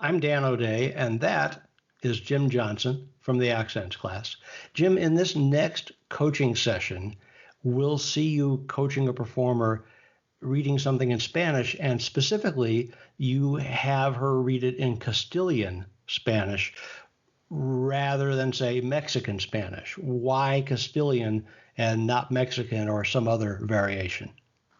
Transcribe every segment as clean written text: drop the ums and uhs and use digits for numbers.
I'm Dan O'Day, and that is Jim Johnson from the Accents class. Jim, in this next coaching session, we'll see you coaching a performer reading something in Spanish, and specifically, you have her read it in Castilian Spanish rather than, say, Mexican Spanish. Why Castilian and not Mexican or some other variation?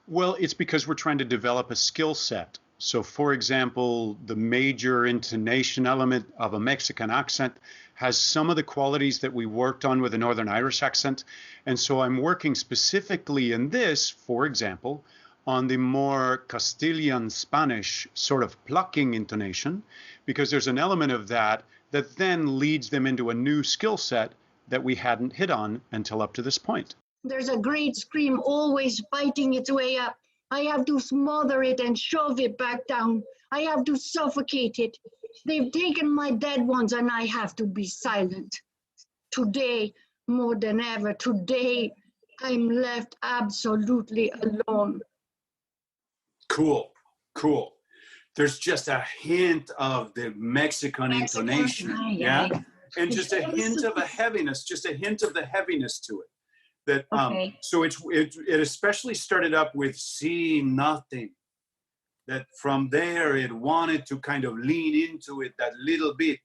Well, it's because we're trying to develop a skill set. So, for example, the major intonation element of a Mexican accent has some of the qualities that we worked on with the Northern Irish accent. And so I'm working specifically in this, for example, on the more Castilian Spanish sort of plucking intonation, because there's an element of that that then leads them into a new skill set that we hadn't hit on until up to this point. There's a great scream always fighting its way up. I have to smother it and shove it back down. I have to suffocate it. They've taken my dead ones and I have to be silent. Today, more than ever, today, I'm left absolutely alone. Cool. There's just a hint of the Mexican intonation, yeah? And just a hint of a heaviness, just a hint of the heaviness to it. That Okay. So it especially started up with see nothing. That from there it wanted to kind of lean into it that little bit.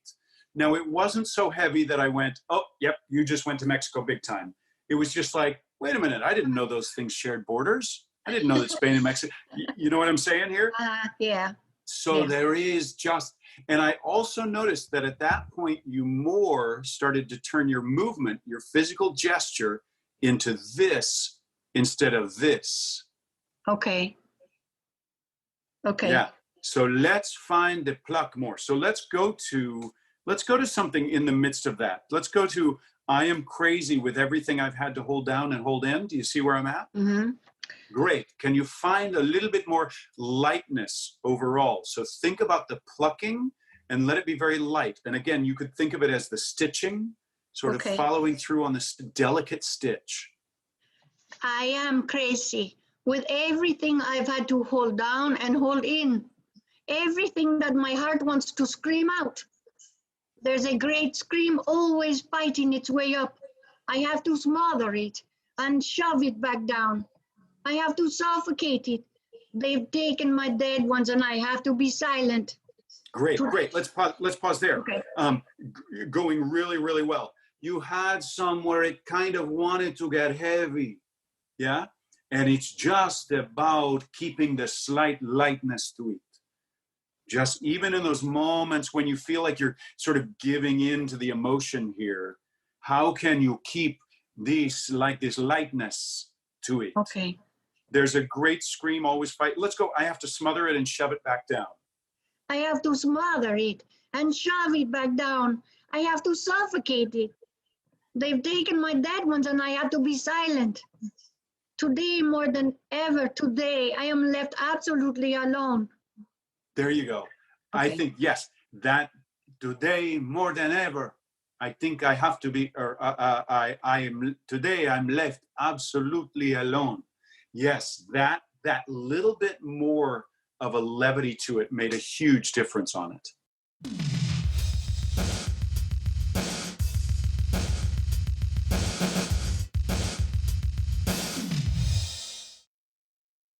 Now it wasn't so heavy that I went, oh, yep, you just went to Mexico big time. It was just like, wait a minute, I didn't know those things shared borders. I didn't know that Spain and Mexico, you know what I'm saying here? Yeah. So Yeah. there is just, and I also noticed that at that point, you more started to turn your movement, your physical gesture into this instead of this. Okay. Yeah. So let's find the pluck more. So let's go to something in the midst of that. Let's go to, I am crazy with everything I've had to hold down and hold in. Do you see where I'm at? Mm-hmm. Great. Can you find a little bit more lightness overall? So think about the plucking and let it be very light. And again, you could think of it as the stitching, sort of following through on this delicate stitch. I am crazy with everything I've had to hold down and hold in. Everything that my heart wants to scream out. There's a great scream always fighting its way up. I have to smother it and shove it back down. I have to suffocate it. They've taken my dead ones and I have to be silent. Great. Let's pause there. Okay. Going really, really well. You had some where it kind of wanted to get heavy, yeah? And it's just about keeping the slight lightness to it. Just even in those moments when you feel like you're sort of giving in to the emotion here, how can you keep this lightness to it? Okay. There's a great scream, always fight. Let's go. I have to smother it and shove it back down. I have to smother it and shove it back down. I have to suffocate it. They've taken my dead ones and I have to be silent. Today, more than ever, today, I am left absolutely alone. There you go. I think, yes, that today, more than ever, I think I have to be, or today I'm left absolutely alone. Yes, that little bit more of a levity to it made a huge difference on it.